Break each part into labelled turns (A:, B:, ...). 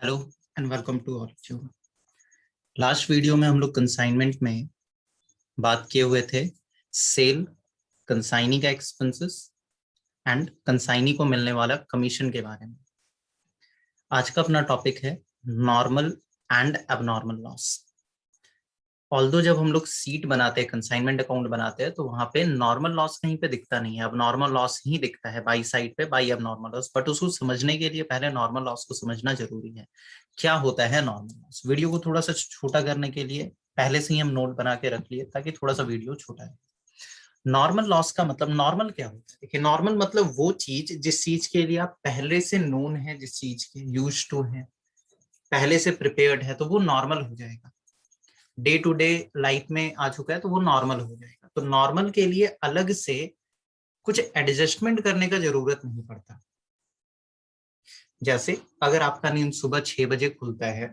A: Hello and welcome to all of you. Last video में हम लोग कंसाइनमेंट में बात किए हुए थे सेल, कंसाइनी का एक्सपेंसेस एंड कंसाइनी को मिलने वाला कमीशन के बारे में। आज का अपना टॉपिक है normal and abnormal loss. Although जब हम लोग सीट बनाते हैं, कंसाइनमेंट अकाउंट बनाते हैं, तो वहां पे नॉर्मल लॉस कहीं पे दिखता नहीं है, अब नॉर्मल लॉस ही दिखता है बाई साइड पे, बाई अब नॉर्मल लॉस। बट उसको समझने के लिए पहले नॉर्मल लॉस को समझना जरूरी है। क्या होता है नॉर्मल लॉस? वीडियो को थोड़ा सा छोटा करने के लिए पहले से ही हम नोट बना के रख लिए ताकि थोड़ा सा वीडियो छोटा है। नॉर्मल लॉस का मतलब, नॉर्मल क्या होता है? देखिए, नॉर्मल मतलब वो चीज जिस चीज के लिए आप पहले से नोन है, जिस चीज के यूज टू है, पहले से प्रिपेयर्ड है, तो वो नॉर्मल हो जाएगा। डे टू डे लाइफ में आ चुका है तो वो नॉर्मल हो जाएगा। तो नॉर्मल के लिए अलग से कुछ एडजस्टमेंट करने का जरूरत नहीं पड़ता। जैसे अगर आपका नींद सुबह 6 बजे खुलता है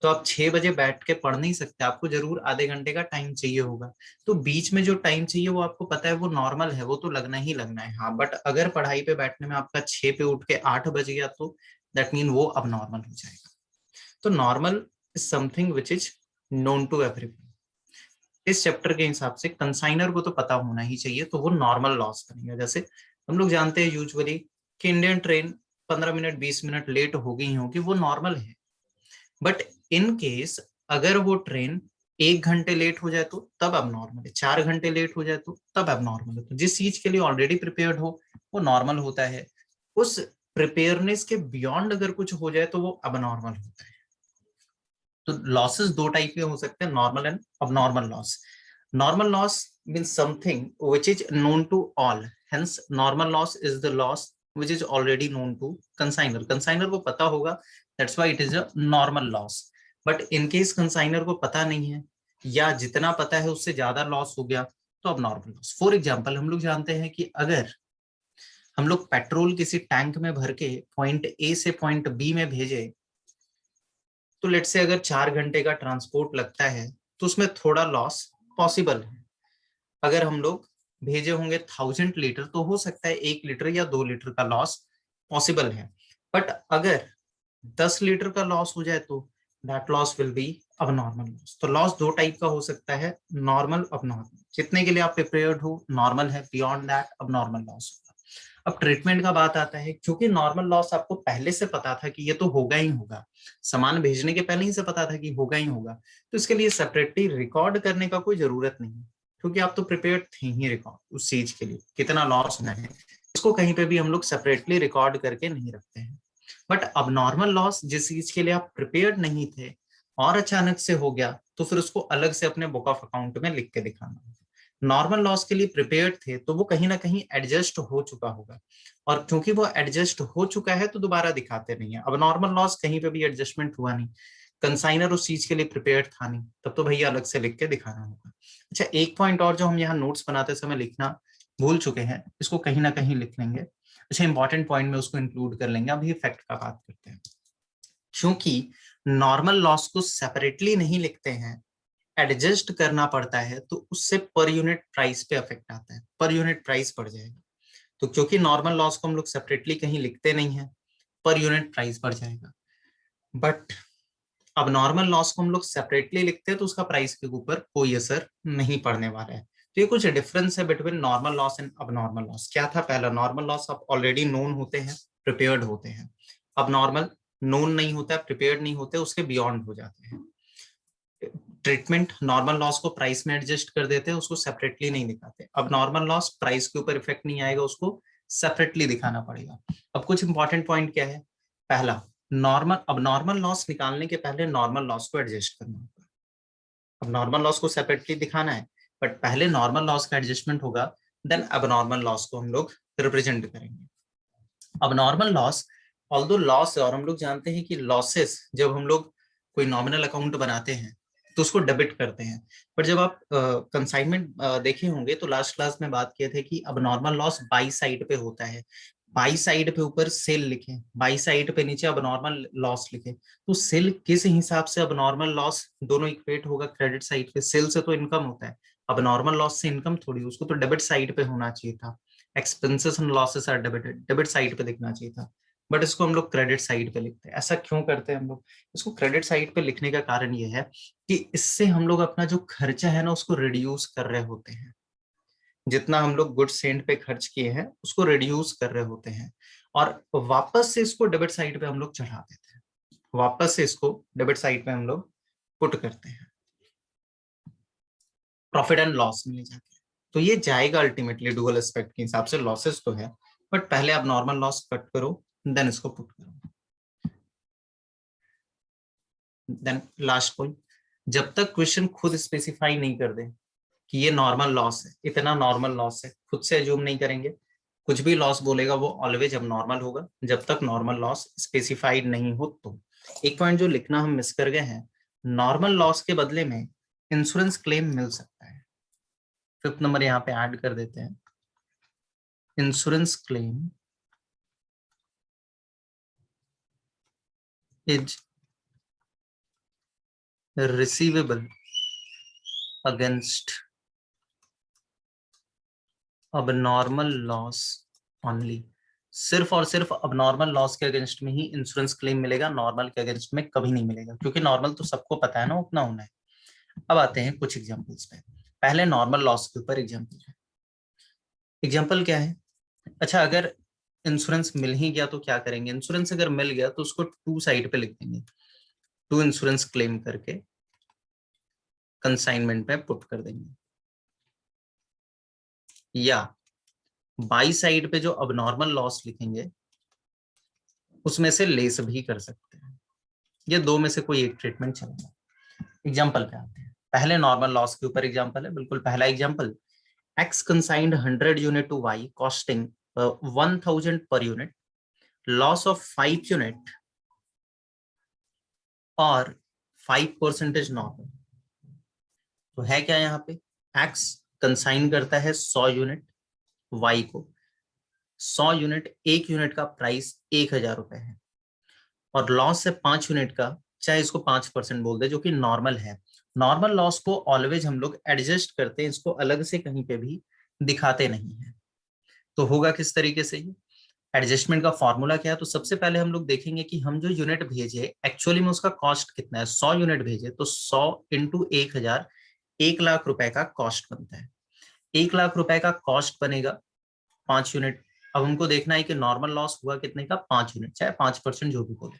A: तो आप 6 बजे बैठ के पढ़ नहीं सकते, आपको जरूर आधे घंटे का टाइम चाहिए होगा। तो बीच में जो टाइम चाहिए वो आपको पता है वो नॉर्मल है, वो तो लगना ही लगना है। हाँ, बट अगर पढ़ाई पे बैठने में आपका 6 पे उठ के 8 बज गया तो दैट मीन वो अब नॉर्मल हो जाएगा। तो normal is something which is known to everyone. इस चैप्टर के हिसाब से कंसाइनर को तो पता होना ही चाहिए, तो वो नॉर्मल लॉस करेंगे। जैसे हम लोग जानते हैं यूजुअली कि Indian train 15 minute 20 minute late हो गई होगी, वो नॉर्मल है। बट इन केस अगर वो ट्रेन 1 घंटे लेट हो जाए तो तब अब नॉर्मल है, 4 घंटे लेट हो जाए तो तब अब नॉर्मल है। तो जिस चीज के लिए ऑलरेडी प्रिपेयर्ड हो वो नॉर्मल होता है। उस प्रिपेयरनेस के बियॉन्ड अगर कुछ हो जाए तो वो अब नॉर्मल होता है। तो लॉसेस दो टाइप के हो सकते हैं, normal and abnormal loss. Normal loss means something which is known to all, hence normal loss is the loss which is already known to consignor. Consignor को पता होगा, that's why it is a normal loss. But in case consignor को पता नहीं है या जितना पता है उससे ज्यादा लॉस हो गया तो अब नॉर्मल लॉस। फॉर एग्जाम्पल, हम लोग जानते हैं कि अगर हम लोग पेट्रोल किसी टैंक में भर के पॉइंट ए से पॉइंट बी में भेजे, तो लेट से अगर 4 घंटे का ट्रांसपोर्ट लगता है तो उसमें थोड़ा लॉस पॉसिबल है। अगर हम लोग भेजे होंगे 1000 लीटर तो हो सकता है 1 लीटर या 2 लीटर का लॉस पॉसिबल है। बट अगर 10 लीटर का लॉस हो जाए तो दैट लॉस विल बी अब नॉर्मल लॉस। तो लॉस दो टाइप का हो सकता है, नॉर्मल अब नॉर्मल। जितने के लिए आप प्रिपेयर्ड हो नॉर्मल है, बियॉन्ड दैट अब नॉर्मल लॉस होगा। अब ट्रीटमेंट का बात आता है, क्योंकि नॉर्मल लॉस आपको पहले से पता था कि ये तो होगा ही होगा, सामान भेजने के पहले ही से पता था कि होगा ही होगा, तो इसके लिए सेपरेटली रिकॉर्ड करने का कोई जरूरत नहीं है, क्योंकि आप तो प्रिपेयर्ड थे ही रिकॉर्ड उस चीज के लिए। कितना लॉस होना है इसको कहीं पे भी हम लोग सेपरेटली रिकॉर्ड करके नहीं रखते हैं। बट अब नॉर्मल लॉस जिस चीज के लिए आप प्रिपेयर्ड नहीं थे और अचानक से हो गया, तो फिर उसको अलग से अपने बुक ऑफ अकाउंट में लिख के दिखाना होगा। नॉर्मल लॉस के लिए प्रिपेयर्ड थे तो वो कहीं ना कहीं एडजस्ट हो चुका होगा, और क्योंकि वो एडजस्ट हो चुका है तो दोबारा दिखाते नहीं है। अब नॉर्मल लॉस कहीं पे भी एडजस्टमेंट हुआ नहीं, कंसाइनर उस चीज के लिए प्रिपेयर्ड था नहीं, तब तो भैया अलग से लिख के दिखाना होगा। अच्छा, एक पॉइंट और जो हम यहाँ नोट्स बनाते समय लिखना भूल चुके हैं, इसको कहीं ना कहीं लिख लेंगे। अच्छा, इंपॉर्टेंट पॉइंट में उसको इंक्लूड कर लेंगे। अभी इफेक्ट का बात करते हैं। क्योंकि नॉर्मल लॉस को सेपरेटली नहीं लिखते हैं, एडजस्ट करना पड़ता है, तो उससे पर यूनिट प्राइस पे इफेक्ट आता है, पर यूनिट प्राइस बढ़ जाएगा। तो क्योंकि नॉर्मल लॉस को हम लोग सेपरेटली कहीं लिखते नहीं है, पर यूनिट प्राइस बढ़ जाएगा। बट अब नॉर्मल लॉस को हम लोग सेपरेटली लिखते हैं तो उसका प्राइस के ऊपर कोई असर नहीं पड़ने वाला है। तो ये कुछ डिफरेंस है बिटवीन नॉर्मल लॉस एंड अब नॉर्मल लॉस। क्या था? पहला, नॉर्मल लॉस आप ऑलरेडी नोन होते हैं, प्रिपेयर्ड होते हैं। अब नॉर्मल नोन नहीं होता है, प्रिपेयर्ड नहीं होते, उसके बियॉन्ड हो जाते हैं। ट्रीटमेंट, नॉर्मल लॉस को प्राइस में एडजस्ट कर देते हैं, उसको सेपरेटली नहीं दिखाते। अब नॉर्मल लॉस प्राइस के ऊपर इफेक्ट नहीं आएगा, उसको सेपरेटली दिखाना पड़ेगा। अब कुछ इंपॉर्टेंट पॉइंट क्या है? पहला, नॉर्मल, अब नॉर्मल लॉस निकालने के पहले नॉर्मल लॉस को एडजस्ट करना होगा। अब नॉर्मल लॉस को सेपरेटली दिखाना है, बट पहले नॉर्मल लॉस का एडजस्टमेंट होगा, देन अब नॉर्मल लॉस को हम लोग रिप्रेजेंट करेंगे। अब नॉर्मल लॉस, ऑल्दो लॉस है, और हम लोग जानते हैं कि लॉसेस जब हम लोग कोई नॉमिनल अकाउंट बनाते हैं तो उसको डेबिट करते हैं। पर जब आप कंसाइनमेंट देखे होंगे तो लास्ट क्लास में बात किए थे कि अब नॉर्मल लॉस बाई साइड पे होता है। बाई साइड पे ऊपर सेल लिखे, बाई साइड पे नीचे अब नॉर्मल लॉस लिखे, तो सेल किस हिसाब से अब नॉर्मल लॉस दोनों इक्वेट होगा? क्रेडिट साइड पे। सेल से तो इनकम होता है, अब नॉर्मल लॉस से इनकम थोड़ी, उसको तो डेबिट साइड पे होना चाहिए था। Expenses and losses are debited, debit side पे दिखना चाहिए था। बट इसको हम लोग क्रेडिट साइड पे लिखते हैं। ऐसा क्यों करते हैं हम लोग? इसको क्रेडिट साइड पे लिखने का कारण ये है कि इससे हम लोग अपना जो खर्चा है ना उसको रिड्यूस कर रहे होते हैं। जितना हम लोग गुड्स एंड पे खर्च किए हैं उसको रिड्यूस कर रहे होते हैं, और वापस से इसको डेबिट साइड पे हम लोग चढ़ा देते हैं, वापस से इसको डेबिट साइड पे हम लोग पुट करते हैं प्रॉफिट एंड लॉस में ले जाके। तो ये जाएगा अल्टीमेटली डुअल एस्पेक्ट के हिसाब से, लॉसेस तो है, बट पहले आप नॉर्मल लॉस कट करो, देन इसको पुट करो। देन लास्ट पॉइंट, जब तक क्वेश्चन खुद स्पेसिफाई नहीं कर दे कि ये नॉर्मल लॉस है, इतना नॉर्मल लॉस है, खुद से अज्यूम नहीं करेंगे। कुछ भी लॉस बोलेगा वो ऑलवेज अब नॉर्मल होगा, जब तक नॉर्मल लॉस स्पेसिफाइड नहीं हो। तो एक पॉइंट जो लिखना हम मिस कर गए हैं, नॉर्मल लॉस के बदले में इंश्योरेंस क्लेम मिल सकता है। फिफ्थ नंबर यहाँ पे ऐड कर देते हैं, insurance claim is receivable against abnormal loss only. सिर्फ और सिर्फ abnormal लॉस के अगेंस्ट में ही इंश्योरेंस क्लेम मिलेगा, नॉर्मल के अगेंस्ट में कभी नहीं मिलेगा, क्योंकि नॉर्मल तो सबको पता है ना उतना होना है। अब आते हैं कुछ एग्जांपल्स पे। पहले नॉर्मल लॉस के ऊपर एग्जांपल है। एग्जांपल क्या है? अच्छा, अगर इंश्योरेंस मिल ही गया तो क्या करेंगे? इंश्योरेंस अगर मिल गया तो उसको टू साइड पे लिख देंगे, टू इंश्योरेंस क्लेम करके कंसाइनमेंट में पुट कर देंगे, या बाई साइड पे जो अबनॉर्मल लॉस लिखेंगे उसमें से लेस भी कर सकते हैं। ये दो में से कोई एक ट्रीटमेंट चलेगा। एग्जांपल पे आते हैं। पहले नॉर्मल लॉस के ऊपर एग्जांपल है, बिल्कुल पहला example, X consigned 100 unit to Y costing 1000 per unit, loss of 5 unit और 5% नॉर्मल। तो है क्या यहाँ पे? एक्स कंसाइन करता है 100 यूनिट वाई को, 100 यूनिट, एक यूनिट का प्राइस 1000 रुपए है, और लॉस है 5 यूनिट का, चाहे इसको 5% बोल दे, जो कि नॉर्मल है। नॉर्मल लॉस को ऑलवेज हम लोग एडजस्ट करते हैं, इसको अलग से कहीं पे भी दिखाते नहीं है। तो होगा किस तरीके से ये एडजस्टमेंट का फॉर्मूला क्या है? तो सबसे पहले हम लोग देखेंगे कि हम जो यूनिट भेजे एक्चुअली में उसका कॉस्ट कितना है। 100 यूनिट भेजे तो 100 इंटू 1000, 1 लाख रुपए का कॉस्ट बनता है। 1 लाख रुपए का कॉस्ट बनेगा 5 यूनिट। अब हमको देखना है कि नॉर्मल लॉस हुआ कितने का? 5 यूनिट, चाहे 5% जो भी बोले।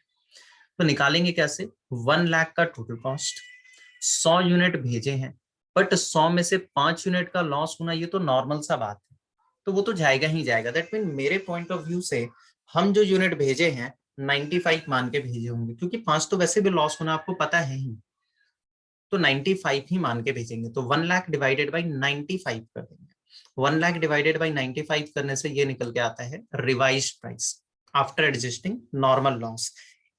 A: तो निकालेंगे कैसे? 1 लाख का टोटल कॉस्ट, 100 यूनिट भेजे हैं, बट 100 में से 5 यूनिट का लॉस होना ये तो नॉर्मल सा बात है, तो वो तो जाएगा ही जाएगा। दैट मीन मेरे पॉइंट ऑफ व्यू से हम जो यूनिट भेजे हैं 95 मान के भेजे होंगे, क्योंकि 5 तो वैसे भी लॉस होना आपको पता है ही, तो 95 ही मान के भेजेंगे। तो 1 लाख डिवाइडेड बाई 95 कर देंगे। 1 लाख डिवाइडेड बाई 95 करने से ये निकल के आता है revise price after adjusting normal loss.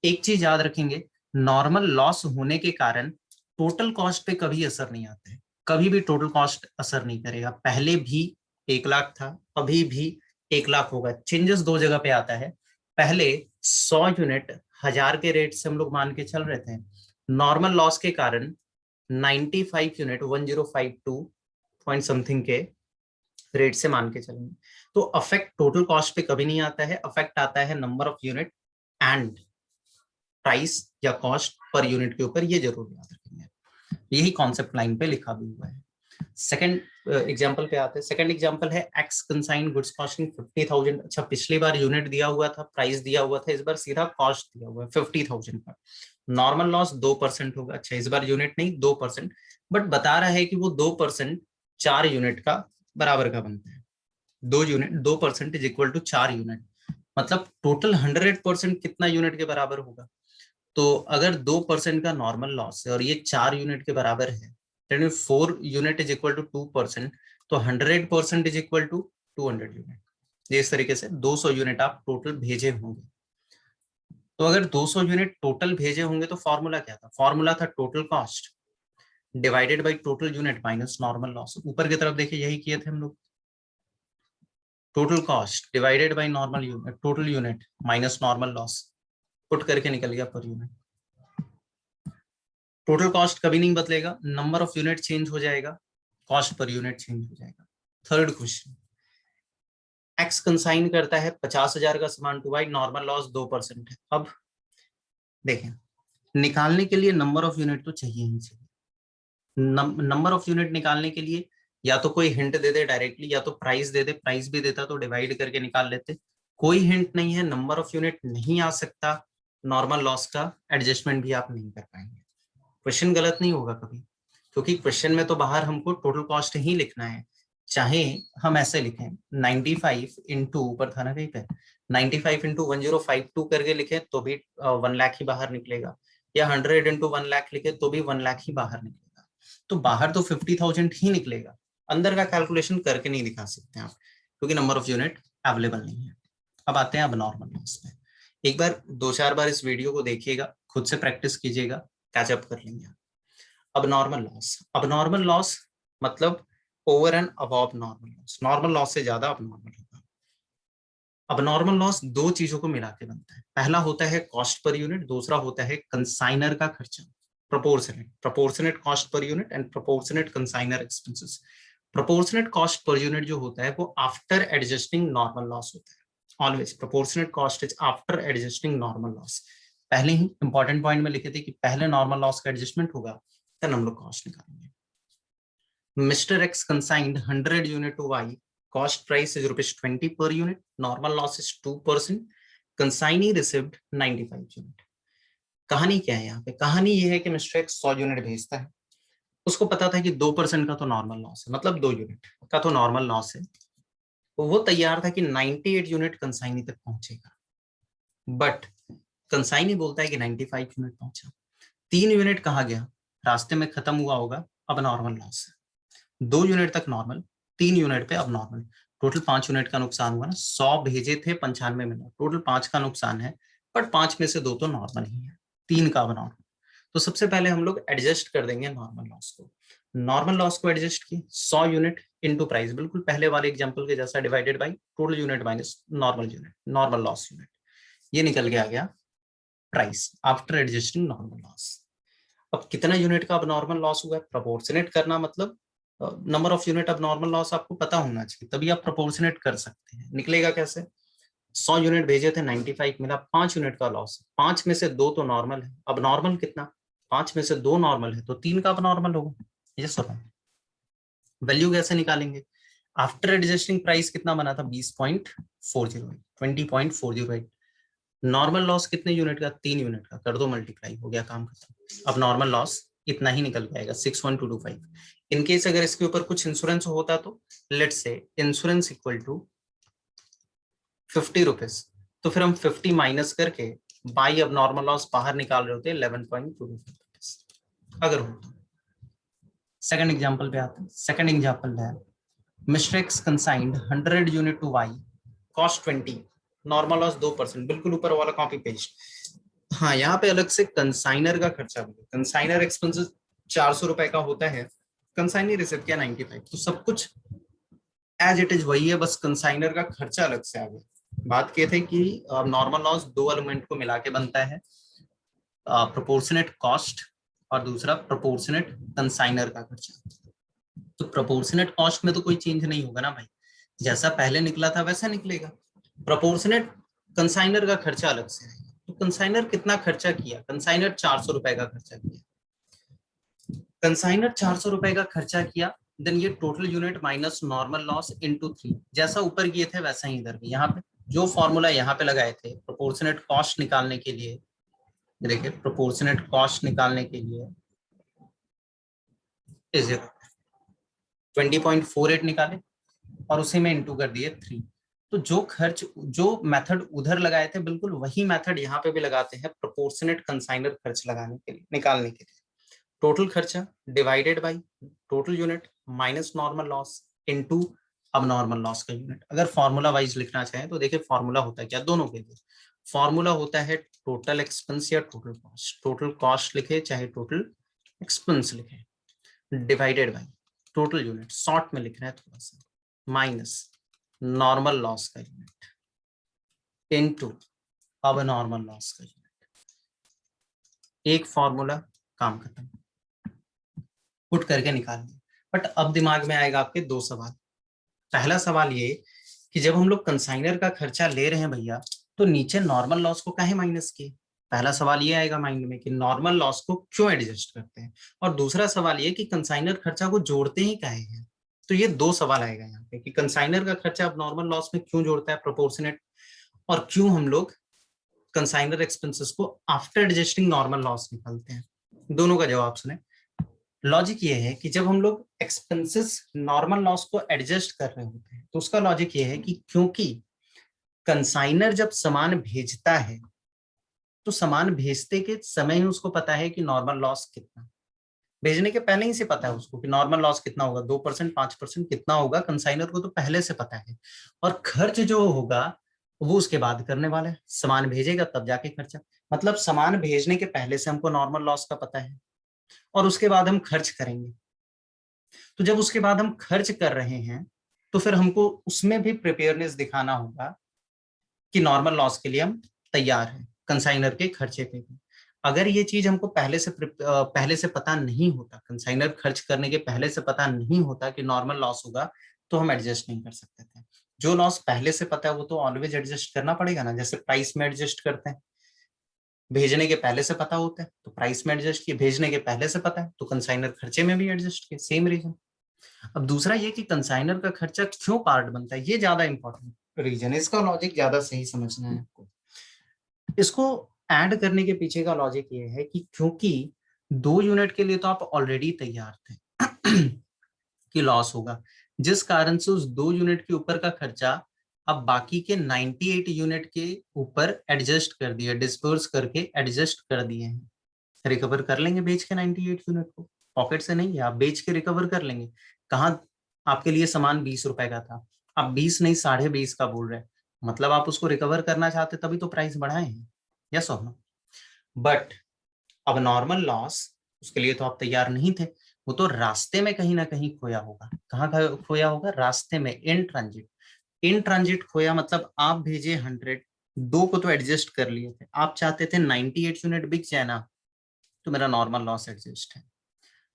A: एक चीज याद रखेंगे, नॉर्मल लॉस होने के कारण टोटल कॉस्ट पे कभी असर नहीं आता है, कभी भी टोटल कॉस्ट असर नहीं करेगा। पहले भी 1 लाख था, अभी भी 1 लाख होगा। चेंजेस दो जगह पे आता है। पहले 100 यूनिट 1000 के रेट से हम लोग मान के चल रहे थे, नॉर्मल लॉस के कारण 95 यूनिट 1052 पॉइंट समथिंग के रेट से मान के चलेंगे। तो अफेक्ट टोटल कॉस्ट पे कभी नहीं आता है, अफेक्ट आता है number of unit and price या कॉस्ट पर यूनिट के ऊपर, ये जरूर याद रखेंगे। यही कॉन्सेप्ट लाइन पे लिखा भी हुआ है। सेकंड एग्जांपल पे आते हैं। सेकंड एग्जांपल है एक्स कंसाइन गुड्स कॉस्टिंग 50,000। अच्छा, पिछली बार यूनिट दिया हुआ था, प्राइस दिया हुआ था, इस बार सीधा कॉस्ट दिया हुआ है 50,000 का। नॉर्मल लॉस 2% होगा। अच्छा, इस बार यूनिट नहीं 2%, बट बता रहा है कि वो 2% 4 यूनिट का बराबर का बनता है। 2 unit 2% is equal to 4 unit, मतलब टोटल 100% कितना यूनिट के बराबर होगा? तो अगर 2% का नॉर्मल लॉस है और ये 4 यूनिट के बराबर है, 4 यूनिट इज इक्वल टू 2%, तो 100% इज इक्वल टू 200 यूनिट। ये इस तरीके से 200 यूनिट आप टोटल भेजे होंगे। तो अगर 200 यूनिट टोटल भेजे होंगे तो फॉर्मूला क्या था? फॉर्मूला था total cost divided by total unit minus normal loss. ऊपर की तरफ देखिए यही किए थे हम लोग, total cost divided by normal unit, total unit minus normal loss, put करके निकल गया पर यूनिट। टोटल कॉस्ट कभी नहीं बदलेगा, नंबर ऑफ यूनिट चेंज हो जाएगा, कॉस्ट पर यूनिट चेंज हो जाएगा। थर्ड क्वेश्चन, एक्स कंसाइन करता है 50,000 का सामान टू वाई, नॉर्मल लॉस 2% है। अब देखें, निकालने के लिए नंबर ऑफ यूनिट तो चाहिए ही चाहिए। नंबर ऑफ यूनिट निकालने के लिए या तो कोई हिंट दे दे डायरेक्टली, या तो प्राइस दे दे, प्राइस भी देता तो डिवाइड करके निकाल लेते। कोई हिंट नहीं है, नंबर ऑफ यूनिट नहीं आ सकता, नॉर्मल लॉस का एडजस्टमेंट भी आप नहीं कर पाएंगे। क्वेश्चन गलत नहीं होगा कभी, क्योंकि क्वेश्चन में तो बाहर हमको टोटल कॉस्ट ही लिखना है। चाहे हम ऐसे लिखें 95 इंटू, ऊपर था ना कहीं पे, 95 इंटू 1052 करके लिखे तो भी 1 लाख ही बाहर निकलेगा, या 100 इंटू 1 लाख लिखे तो भी 1 लाख ही बाहर निकलेगा। तो बाहर तो 50,000 ही निकलेगा, अंदर का कैलकुलेशन करके नहीं दिखा सकते आप, क्योंकि नंबर ऑफ यूनिट अवेलेबल नहीं है। अब आते हैं अब नॉर्मल लॉस में। एक बार 2-4 बार इस वीडियो को देखिएगा, खुद से प्रैक्टिस कीजिएगा, कैचअप कर लेंगे। अब नॉर्मल लॉस मतलब over and above normal loss, normal loss से ज्यादा अब नॉर्मल होगा। अब नॉर्मल लॉस दो चीजों को मिला के बनता है, पहला होता है कॉस्ट पर यूनिट, दूसरा होता है कंसाइनर का खर्चा। Proportionate cost per unit and proportionate consignor expenses. Proportionate cost per unit जो होता है वो आफ्टर एडजस्टिंग नॉर्मल लॉस होता है। Always proportionate cost is after adjusting normal loss. पहले ही इंपॉर्टेंट पॉइंट में लिखे थे कि पहले नॉर्मल लॉस का एडजस्टमेंट होगा, तब हम लोग कॉस्ट निकालेंगे। Mr. X consigned 100 unit to Y. Cost price is ₹20 per unit. Normal loss is 2%. Consignee received 95 unit. कहानी क्या है यहाँ पे? कहानी ये है कि मिस्टर एक्स 100 यूनिट भेजता है, उसको पता था कि 2% का तो नॉर्मल लॉस है, मतलब 2 यूनिट का तो नॉर्मल लॉस है, तो वो तैयार था कि 98 यूनिट कंसाइनी तक पहुंचेगा। बट कंसाइनी बोलता है कि 95 यूनिट पहुंचा, 3 यूनिट कहाँ गया? रास्ते में खत्म हुआ होगा, अब नॉर्मल लॉस है। 2 यूनिट तक नॉर्मल, 3 यूनिट पे अब नॉर्मल, टोटल 5 यूनिट का नुकसान हुआ ना। 100 भेजे थे, 95 मिला, टोटल 5 का नुकसान है, बट 5 में से 2 तो नॉर्मल ही है, 3 का अब नॉर्मल। तो सबसे पहले हम लोग एडजस्ट कर देंगे नॉर्मल लॉस को। नॉर्मल लॉस को एडजस्ट किए 100 यूनिट इनटू प्राइस, बिल्कुल पहले वाले एग्जांपल के जैसा, divided by total unit minus normal unit, normal loss unit, ये निकल के आ गया price after adjusting normal loss. अब कितना यूनिट का अब नॉर्मल लॉस हुआ है? प्रोपोर्शनेट करना मतलब नंबर ऑफ यूनिट अब नॉर्मल लॉस आपको पता होना चाहिए, तभी आप प्रोपोर्शनेट कर सकते हैं। निकलेगा कैसे? 100 यूनिट भेजे थे, 95 मिला, 5 यूनिट का लॉस, 5 में से 2 तो नॉर्मल है। अब नॉर्मल कितना? 5 में से 2 नॉर्मल है, तो 3 का अब नॉर्मल होगा। ये सुनो, वैल्यू कैसे निकालेंगे? आफ्टर एडजस्टिंग प्राइस कितना बना था? 20.408, 20.408। नॉर्मल लॉस कितने यूनिट का? 3 यूनिट का, कर दो मल्टीप्लाई, हो गया काम खत्म। अब नॉर्मल लॉस इतना ही निकल जाएगा, 61225। इनकेस अगर इसके ऊपर कुछ इंश्योरेंस होता तो let's say insurance equal to 50 rupees, तो फिर हम 50 माइनस करके बाई अब नॉर्मल लॉस बाहर निकाल रहे होते 11.25 अगर होता। सेकंड एग्जांपल पे आते हैं। सेकंड एग्जांपल है mister X consigned 100 unit to Y, cost 20, normal loss 2%, बिल्कुल ऊपर वाला कॉपी पेस्ट। हाँ, यहाँ पे अलग से कंसाइनर का खर्चा भी, कंसाइनर एक्सपेंसेस 400 रुपए का होता है, कंसाइनर रिसिप्ट किया 95, तो सब कुछ एज इट इज वही है, बस कंसाइनर का खर्चा अलग से आ गया। बात किए थे कि नॉर्मल लॉस 2 एलिमेंट को मिला के बनता है, प्रोपोर्शनेट कॉस्ट और दूसरा प्रोपोर्शनेट कंसाइनर का खर्चा। तो प्रोपोर्शनेट कॉस्ट में तो कोई चेंज नहीं होगा ना भाई, जैसा पहले निकला था वैसा निकलेगा। प्रोपोर्शनेट कंसाइनर का खर्चा अलग से आएगा। तो कंसाइनर कितना खर्चा किया? कंसाइनर 400 रुपए का खर्चा किया, कंसाइनर 400 रुपए का खर्चा किया, देन ये total unit minus normal loss into 3, जैसा ऊपर किए थे वैसा ही इधर भी। यहाँ पे जो फॉर्मूला यहाँ पे लगाए थे प्रोपोर्शनेट कॉस्ट निकालने के लिए, देखिए प्रोपोर्शनेट कॉस्ट निकालने के लिए इज 20.48 निकाले और उसी में इंटू कर दिए 3। तो जो खर्च, जो मेथड उधर लगाए थे बिल्कुल वही मेथड यहाँ पे भी लगाते हैं प्रोपोर्शनेट कंसाइनर खर्च लगाने के लिए, निकालने के लिए। टोटल खर्चा divided by total unit minus normal loss into अब नॉर्मल लॉस का यूनिट। अगर फॉर्मूला वाइज लिखना चाहें तो देखिए फॉर्मूला होता है क्या दोनों के लिए? फॉर्मूला होता है टोटल एक्सपेंस या टोटल कॉस्ट, टोटल कॉस्ट लिखे चाहे टोटल एक्सपेंस लिखे, divided by total unit, short में लिख रहे हैं थोड़ा सा, माइनस नॉर्मल लॉस का यूनिट इनटू अब नॉर्मल लॉस का यूनिट। एक फॉर्मूला, काम खत्म, पुट करके निकाल दिया। बट अब दिमाग में आएगा आपके 2 सवाल। पहला सवाल ये कि जब हम लोग कंसाइनर का खर्चा ले रहे हैं भैया, तो नीचे नॉर्मल लॉस को काहे माइनस किए। पहला सवाल ये आएगा माइंड में कि नॉर्मल लॉस को क्यों एडजस्ट करते हैं, और दूसरा सवाल ये कि कंसाइनर खर्चा को जोड़ते ही काहे हैं। तो ये दो सवाल आएगा यहाँ पे कि कंसाइनर का खर्चा अब नॉर्मल लॉस में क्यों जोड़ता है प्रोपोर्शनेट, और क्यों हम लोग कंसाइनर एक्सपेंसेस को आफ्टर एडजस्टिंग नॉर्मल लॉस निकालते हैं। दोनों का जवाब सुने। लॉजिक ये है कि जब हम लोग एक्सपेंसेस नॉर्मल लॉस को एडजस्ट कर रहे होते हैं, तो उसका लॉजिक ये है कि क्योंकि कंसाइनर जब सामान भेजता है, तो सामान भेजते के समय ही उसको पता है कि नॉर्मल लॉस कितना, भेजने के पहले ही से पता है उसको कि नॉर्मल लॉस कितना होगा, 2% 5% कितना होगा, कंसाइनर को तो पहले से पता है। और खर्च जो होगा वो उसके बाद करने वाला है, सामान भेजेगा तब जाके खर्चा। मतलब सामान भेजने के पहले से हमको नॉर्मल लॉस का पता है, और उसके बाद हम खर्च करेंगे। तो जब उसके बाद हम खर्च कर रहे हैं, तो फिर हमको उसमें भी प्रिपेयरनेस दिखाना होगा कि नॉर्मल लॉस के लिए हम तैयार हैं, कंसाइनर के खर्चे पे भी। अगर ये चीज हमको पहले से पता नहीं होता, कंसाइनर खर्च करने के पहले से पता नहीं होता कि नॉर्मल लॉस होगा, तो हम एडजस्ट नहीं कर सकते थे। जो लॉस पहले से पता है वो तो ऑलवेज एडजस्ट करना पड़ेगा ना, जैसे प्राइस में एडजस्ट करते हैं, भेजने के पहले से पता होता है तो प्राइस में एडजस्ट किए, भेजने के पहले से पता है तो कंसाइनर खर्चे में भी एडजस्ट किए, सेम रीजन। अब दूसरा ये कि कंसाइनर का खर्चा क्यों पार्ट बनता है, ये ज्यादा इंपॉर्टेंट रीजन है, इसका लॉजिक ज्यादा सही समझना है आपको। इसको ऐड करने के पीछे का लॉजिक ये है कि क्योंकि 2 यूनिट के लिए तो आप ऑलरेडी तैयार थे कि लॉस होगा, जिस कारण से उस 2 यूनिट के ऊपर का खर्चा अब बाकी के 98 यूनिट के ऊपर एडजस्ट कर दिया, डिस्पर्स करके एडजस्ट कर दिए हैं। रिकवर कर लेंगे बेच के 98 यूनिट को, पॉकेट से नहीं, आप बेच के रिकवर कर लेंगे। कहाँ आपके लिए सामान 20 रुपए का था, आप 20 नहीं 20.5 का बोल रहे हैं, मतलब आप उसको रिकवर करना चाहते तभी तो प्राइस बढ़ाए हैं। यस और नो। बट अब नॉर्मल लॉस, उसके लिए तो आप तैयार नहीं थे, वो तो रास्ते में कहीं ना कहीं खोया होगा। कहाँ खोया होगा, रास्ते में, इन ट्रांजिट। इन ट्रांजिट खोया मतलब आप भेजे 100, दो को तो एडजस्ट कर लिए थे, आप चाहते थे 98 यूनिट बिक जाए ना, तो मेरा नॉर्मल लॉस एडजस्ट है।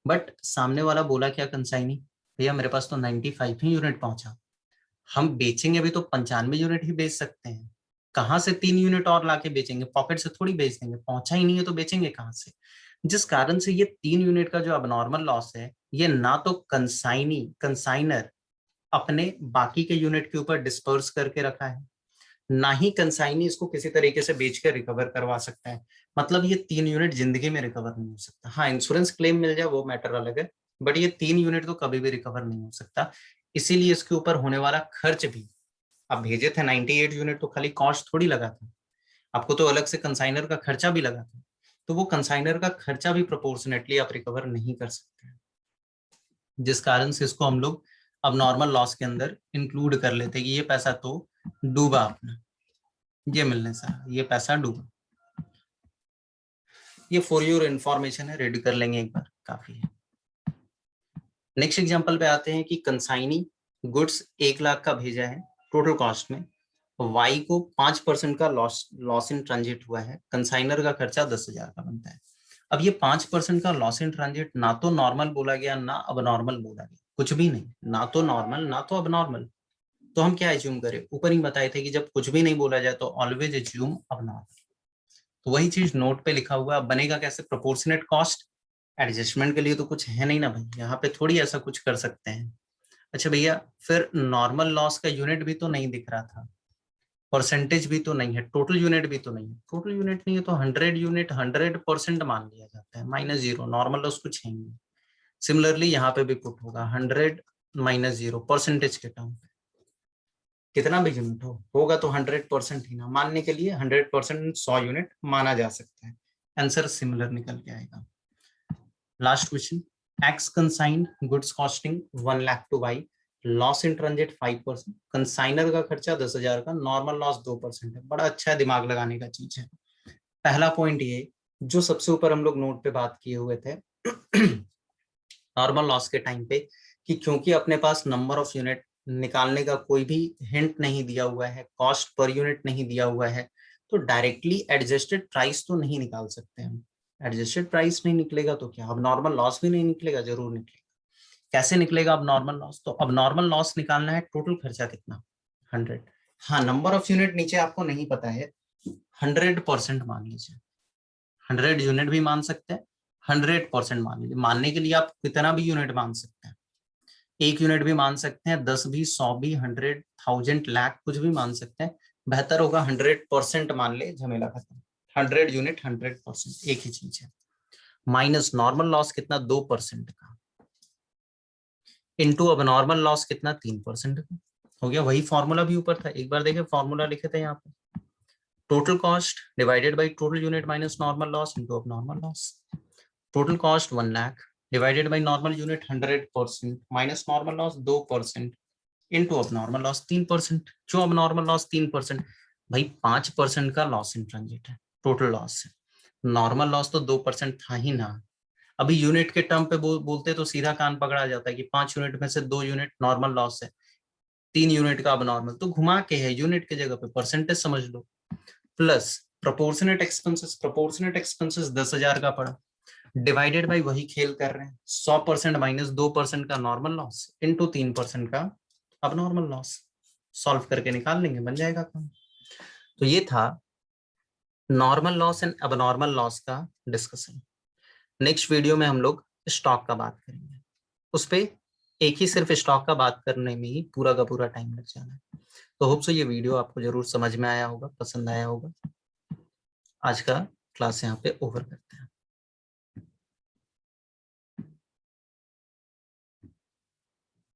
A: बट सामने वाला बोला क्या, कंसाइनी, भैया मेरे पास तो 95 ही यूनिट पहुंचा, हम बेचेंगे भी तो 95 यूनिट ही बेच सकते हैं, कहाँ से 3 यूनिट और लाके बेचेंगे, पॉकेट से थोड़ी बेच देंगे, पहुंचा ही नहीं है तो बेचेंगे कहाँ से। जिस कारण से ये 3 यूनिट का जो अबनॉर्मल लॉस है, ये ना तो कंसाइनर अपने बाकी के यूनिट के ऊपर डिस्पर्स करके रखा है, ना ही कंसाइनी इसको किसी तरीके से बेचकर रिकवर करवा सकता है। मतलब ये 3 यूनिट जिंदगी में रिकवर नहीं हो सकता। हाँ, इंश्योरेंस क्लेम मिल जाए वो मैटर अलग है, बट ये 3 यूनिट तो कभी भी रिकवर नहीं हो सकता। इसीलिए इसके ऊपर होने वाला खर्च भी, आप भेजे थे 98 यूनिट तो खाली कॉस्ट थोड़ी लगा था, आपको तो अलग से कंसाइनर का खर्चा भी लगा था, तो वो कंसाइनर का खर्चा भी प्रोपोर्शनेटली आप रिकवर नहीं कर सकते, जिस कारण से इसको हम लोग अब नॉर्मल लॉस के अंदर इंक्लूड कर लेते हैं कि ये पैसा तो डूबा अपना, ये मिलने से ये पैसा डूबा। ये फॉर योर इंफॉर्मेशन है, रेडी कर लेंगे एक बार, काफी है। नेक्स्ट एग्जांपल पे आते हैं कि कंसाइनी गुड्स 1 लाख का भेजा है टोटल कॉस्ट में, वाई को 5% का लॉस इन ट्रांजिट हुआ है, कंसाइनर का खर्चा 10,000 का बनता है। अब ये 5% का लॉस इन ट्रांजिट ना तो नॉर्मल बोला गया ना अब नॉर्मल बोला गया, कुछ भी नहीं, ना तो नॉर्मल ना तो अब नॉर्मल। तो हम क्या एज्यूम करें, ऊपर ही बताए थे कि जब कुछ भी नहीं बोला जाए तो ऑलवेज एज्यूम अब नॉर्मल। तो वही चीज नोट पे लिखा हुआ है, बनेगा कैसे, प्रोपोर्शनेट कॉस्ट। एडजस्टमेंट के लिए तो कुछ है नहीं ना भाई, यहाँ पे थोड़ी ऐसा कुछ कर सकते हैं। अच्छा भैया, फिर नॉर्मल लॉस का यूनिट भी तो नहीं दिख रहा था, परसेंटेज भी तो नहीं है, टोटल यूनिट भी तो नहीं है। टोटल यूनिट नहीं है तो 100 यूनिट 100% मान लिया जाता है, -0, नॉर्मल लॉस कुछ है नहीं। सिमिलरली यहाँ पे भी पुट होगा 100 -0 परसेंटेज के टर्म पे, कितना भी यूनिट होगा तो 100% ही ना, मानने के लिए 100% 100 यूनिट माना जा सकता है, आंसर सिमिलर निकल के आएगा। Last question, X consigned goods costing 1 lakh to Y, loss in transit 5%, consigner का खर्चा 10,000 का, नॉर्मल लॉस 2% है। बड़ा अच्छा है, दिमाग लगाने का चीज है। पहला पॉइंट ये जो सबसे ऊपर हम लोग नोट पे बात किए हुए थे नॉर्मल लॉस के टाइम पे, कि क्योंकि अपने पास नंबर ऑफ यूनिट निकालने का कोई भी हिंट नहीं दिया हुआ है, कॉस्ट पर यूनिट नहीं दिया हुआ है, तो डायरेक्टली एडजस्टेड प्राइस तो नहीं निकाल सकते हम। एडजस्टेड प्राइस नहीं निकलेगा तो क्या, अब नॉर्मल लॉस भी नहीं निकलेगा, जरूर निकलेगा। कैसे निकलेगा अब नॉर्मल लॉस, तो अब नॉर्मल लॉस निकालना है, टोटल खर्चा कितना 100। हाँ, नंबर ऑफ यूनिट नीचे आपको नहीं पता है, 100% मान लीजिए, 100 यूनिट भी मान सकते हैं, 100% मान लीजिए। मानने के लिए आप कितना भी यूनिट मान सकते हैं, 1 यूनिट भी मान सकते हैं, 10 भी, 100 भी, 100, 1000, लाख, कुछ भी मान सकते हैं। बेहतर होगा 100% मान ले, झमेला खत्म। 100 यूनिट 100%, एक ही चीज है। माइनस नॉर्मल लॉस कितना, 2% का, इनटू अब नॉर्मल लॉस कितना, 3% का। हो गया, वही फॉर्मूला भी ऊपर था, एक बार देखे फॉर्मूला लिखे थे यहाँ पे, total cost divided by total unit minus normal loss into अब normal loss. Total cost 1 lakh divided by normal unit 100% minus normal loss 2% into अब नॉर्मल लॉस 3%। क्यों अब नॉर्मल लॉस 3%? भाई 5% का लॉस इन ट्रांजिट है टोटल लॉस से, normal loss तो 2% था ही ना। अभी यूनिट के टर्म पे बोलते तो सीधा कान पकड़ा जाता है कि 5 यूनिट में से 2 यूनिट नॉर्मल लॉस है, 3 यूनिट का अब नॉर्मल, तो घुमा के है, यूनिट की जगह पे परसेंटेज समझ लो। प्लस प्रोपोर्शनेट एक्सपेंसेस 10,000 का पड़ा, डिवाइडेड बाई वही खेल कर रहे हैं, 100% माइनस 2% का नॉर्मल लॉस इनटू 3% का अब नॉर्मल लॉस। सॉल्व करके निकाल लेंगे, बन जाएगा काम। तो ये था नॉर्मल लॉस एंड अब नॉर्मल लॉस का डिस्कशन। नेक्स्ट वीडियो में हम लोग स्टॉक का बात करेंगे, उस पे एक ही सिर्फ स्टॉक का बात करने में ही पूरा का पूरा टाइम लग जाना है। तो होप सो ये वीडियो आपको जरूर समझ में आया होगा, पसंद आया होगा। आज का क्लास यहाँ पे ओवर करते हैं।